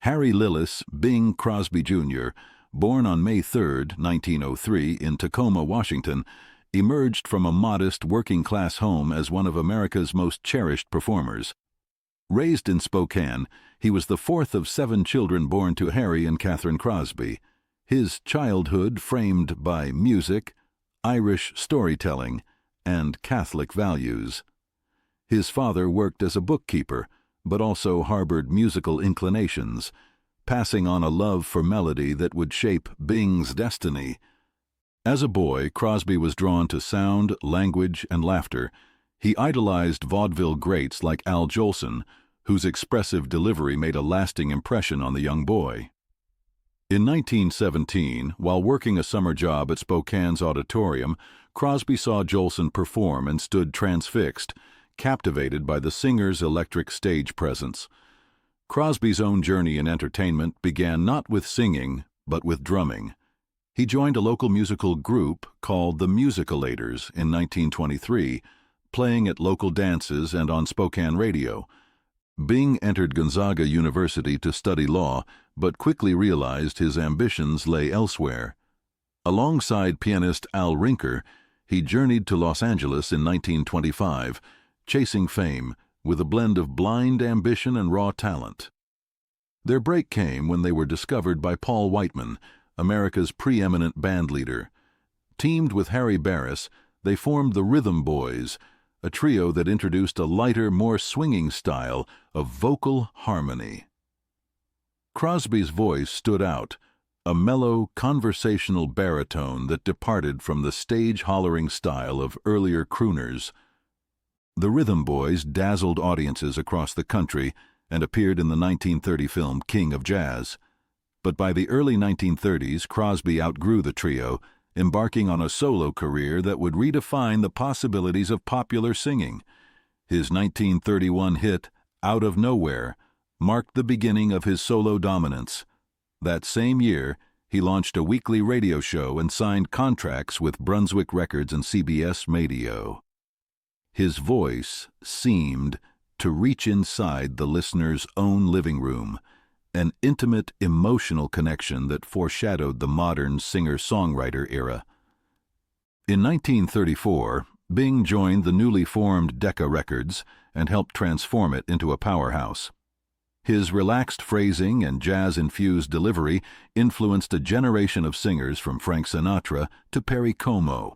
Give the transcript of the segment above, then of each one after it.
Harry Lillis Bing Crosby Jr., born on May 3, 1903, in Tacoma, Washington, emerged from a modest working-class home as one of America's most cherished performers. Raised in Spokane, he was the fourth of 7 children born to Harry and Catherine Crosby, his childhood framed by music, Irish storytelling, and Catholic values. His father worked as a bookkeeper, but also harbored musical inclinations, passing on a love for melody that would shape Bing's destiny. As a boy, Crosby was drawn to sound, language, and laughter. He idolized vaudeville greats like Al Jolson, whose expressive delivery made a lasting impression on the young boy. In 1917, while working a summer job at Spokane's auditorium, Crosby saw Jolson perform and stood transfixed, captivated by the singer's electric stage presence. Crosby's own journey in entertainment began not with singing, but with drumming. He joined a local musical group called the Musicalators in 1923, playing at local dances and on Spokane radio. Bing entered Gonzaga University to study law, but quickly realized his ambitions lay elsewhere. Alongside pianist Al Rinker, he journeyed to Los Angeles in 1925, chasing fame with a blend of blind ambition and raw talent. Their break came when they were discovered by Paul Whiteman, America's preeminent bandleader. Teamed with Harry Barris, they formed the Rhythm Boys, a trio that introduced a lighter, more swinging style of vocal harmony. Crosby's voice stood out, a mellow, conversational baritone that departed from the stage-hollering style of earlier crooners. The Rhythm Boys dazzled audiences across the country and appeared in the 1930 film King of Jazz. But by the early 1930s, Crosby outgrew the trio, embarking on a solo career that would redefine the possibilities of popular singing. His 1931 hit, Out of Nowhere, marked the beginning of his solo dominance. That same year, he launched a weekly radio show and signed contracts with Brunswick Records and CBS Radio. His voice seemed to reach inside the listener's own living room, an intimate, emotional connection that foreshadowed the modern singer-songwriter era. In 1934, Bing joined the newly formed Decca Records and helped transform it into a powerhouse. His relaxed phrasing and jazz-infused delivery influenced a generation of singers from Frank Sinatra to Perry Como.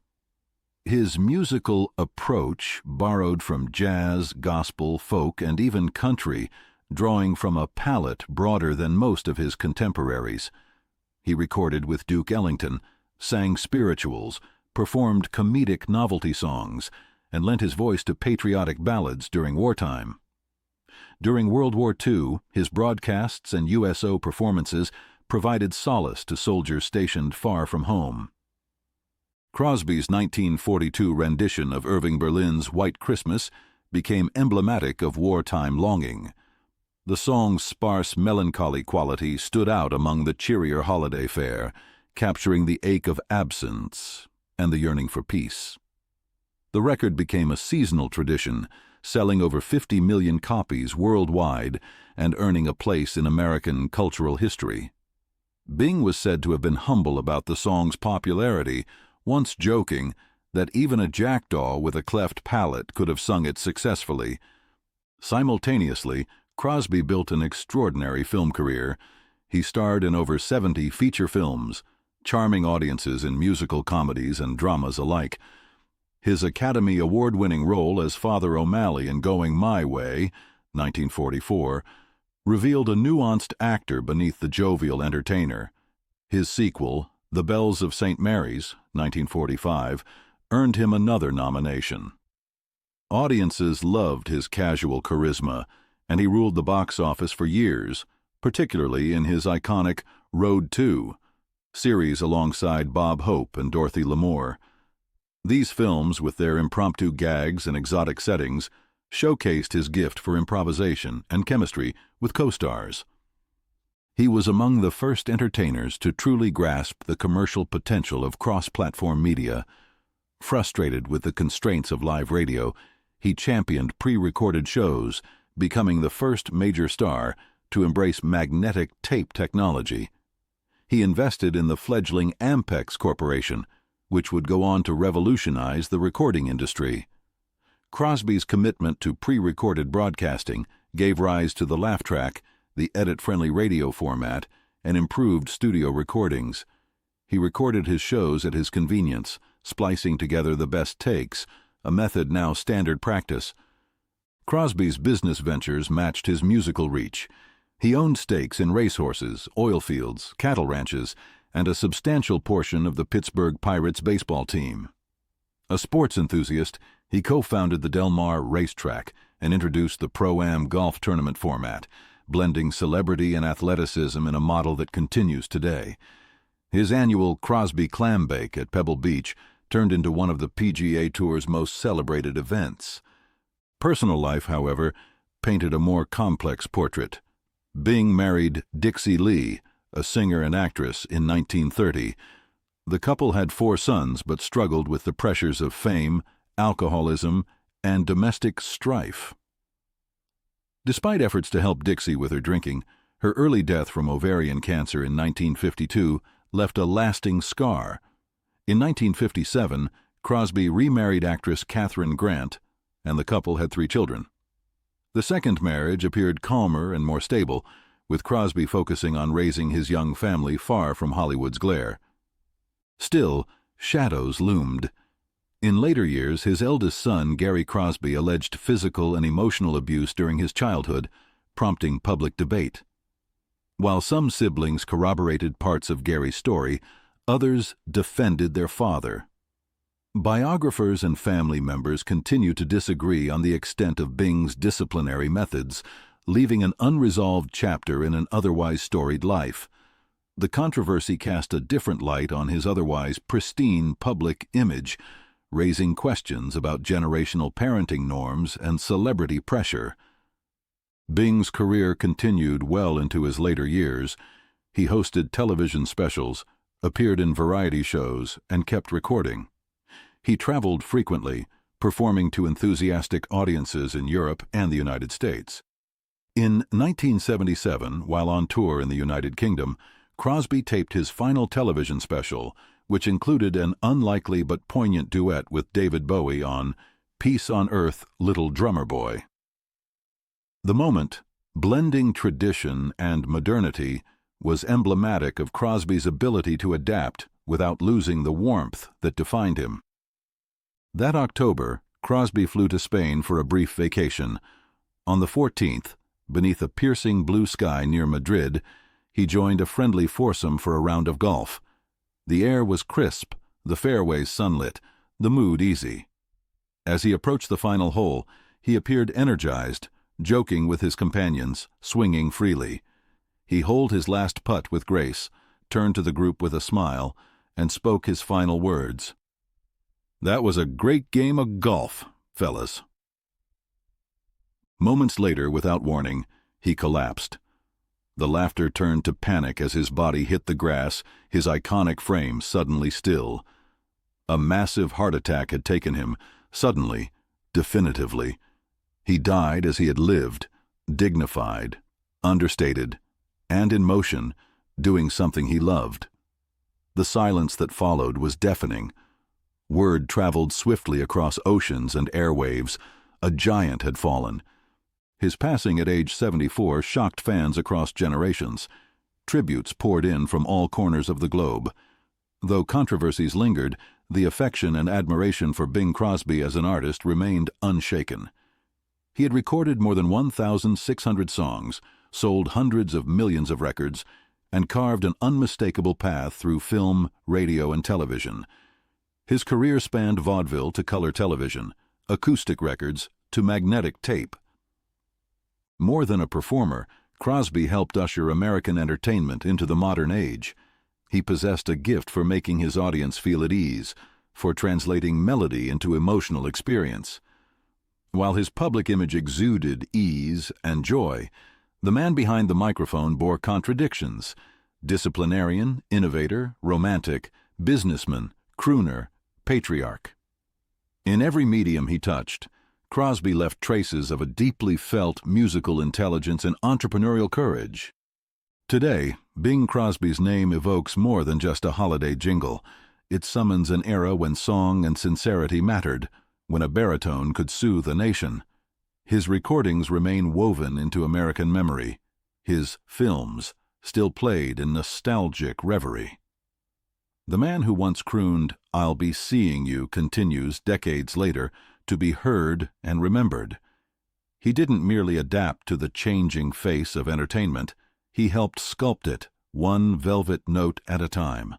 His musical approach borrowed from jazz, gospel, folk, and even country, drawing from a palette broader than most of his contemporaries. He recorded with Duke Ellington, sang spirituals, performed comedic novelty songs, and lent his voice to patriotic ballads during wartime. During World War II, his broadcasts and USO performances provided solace to soldiers stationed far from home. Crosby's 1942 rendition of Irving Berlin's White Christmas became emblematic of wartime longing. The song's sparse, melancholy quality stood out among the cheerier holiday fare, capturing the ache of absence and the yearning for peace. The record became a seasonal tradition, selling over 50 million copies worldwide and earning a place in American cultural history. Bing was said to have been humble about the song's popularity, once joking that even a jackdaw with a cleft palate could have sung it successfully. Simultaneously, Crosby built an extraordinary film career. He starred in over 70 feature films, charming audiences in musical comedies and dramas alike. His Academy Award-winning role as Father O'Malley in Going My Way, 1944, revealed a nuanced actor beneath the jovial entertainer. His sequel, The Bells of St. Mary's, 1945, earned him another nomination. Audiences loved his casual charisma, and he ruled the box office for years, particularly in his iconic Road 2 series alongside Bob Hope and Dorothy Lamour. These films, with their impromptu gags and exotic settings, showcased his gift for improvisation and chemistry with co-stars. He was among the first entertainers to truly grasp the commercial potential of cross-platform media. Frustrated with the constraints of live radio, he championed pre-recorded shows, becoming the first major star to embrace magnetic tape technology. He invested in the fledgling Ampex Corporation, which would go on to revolutionize the recording industry. Crosby's commitment to pre-recorded broadcasting gave rise to the laugh track, the edit-friendly radio format, and improved studio recordings. He recorded his shows at his convenience, splicing together the best takes, a method now standard practice. Crosby's business ventures matched his musical reach. He owned stakes in racehorses, oil fields, cattle ranches, and a substantial portion of the Pittsburgh Pirates baseball team. A sports enthusiast, he co-founded the Del Mar Racetrack and introduced the Pro-Am golf tournament format, blending celebrity and athleticism in a model that continues today. His annual Crosby Clam Bake at Pebble Beach turned into one of the PGA Tour's most celebrated events. Personal life, however, painted a more complex portrait. Bing married Dixie Lee, a singer and actress, in 1930. The couple had 4 sons but struggled with the pressures of fame, alcoholism, and domestic strife. Despite efforts to help Dixie with her drinking, her early death from ovarian cancer in 1952 left a lasting scar. In 1957, Crosby remarried actress Katharine Grant, and the couple had 3 children. The second marriage appeared calmer and more stable, with Crosby focusing on raising his young family far from Hollywood's glare. Still, shadows loomed. In later years, his eldest son, Gary Crosby, alleged physical and emotional abuse during his childhood, prompting public debate. While some siblings corroborated parts of Gary's story, others defended their father. Biographers and family members continue to disagree on the extent of Bing's disciplinary methods, leaving an unresolved chapter in an otherwise storied life. The controversy cast a different light on his otherwise pristine public image, raising questions about generational parenting norms and celebrity pressure. Bing's career continued well into his later years. He hosted television specials, appeared in variety shows, and kept recording. He traveled frequently, performing to enthusiastic audiences in Europe and the United States. In 1977, while on tour in the United Kingdom, Crosby taped his final television special, which included an unlikely but poignant duet with David Bowie on Peace on Earth, Little Drummer Boy. The moment, blending tradition and modernity, was emblematic of Crosby's ability to adapt without losing the warmth that defined him. That October, Crosby flew to Spain for a brief vacation. On the 14th, beneath a piercing blue sky near Madrid, he joined a friendly foursome for a round of golf. The air was crisp, the fairways sunlit, the mood easy. As he approached the final hole, he appeared energized, joking with his companions, swinging freely. He holed his last putt with grace, turned to the group with a smile, and spoke his final words. "That was a great game of golf, fellas." Moments later, without warning, he collapsed. The laughter turned to panic as his body hit the grass, his iconic frame suddenly still. A massive heart attack had taken him, suddenly, definitively. He died as he had lived, dignified, understated, and in motion, doing something he loved. The silence that followed was deafening. Word traveled swiftly across oceans and airwaves. A giant had fallen. His passing at age 74 shocked fans across generations. Tributes poured in from all corners of the globe. Though controversies lingered, the affection and admiration for Bing Crosby as an artist remained unshaken. He had recorded more than 1,600 songs, sold hundreds of millions of records, and carved an unmistakable path through film, radio, and television. His career spanned vaudeville to color television, acoustic records to magnetic tape. More than a performer, Crosby helped usher American entertainment into the modern age. He possessed a gift for making his audience feel at ease, for translating melody into emotional experience. While his public image exuded ease and joy, the man behind the microphone bore contradictions: disciplinarian, innovator, romantic, businessman, crooner, patriarch. In every medium he touched, Crosby left traces of a deeply felt musical intelligence and entrepreneurial courage. Today, Bing Crosby's name evokes more than just a holiday jingle. It summons an era when song and sincerity mattered, when a baritone could soothe a nation. His recordings remain woven into American memory. His films still played in nostalgic reverie. The man who once crooned, "I'll be seeing you," continues, decades later, to be heard and remembered. He didn't merely adapt to the changing face of entertainment. He helped sculpt it, one velvet note at a time.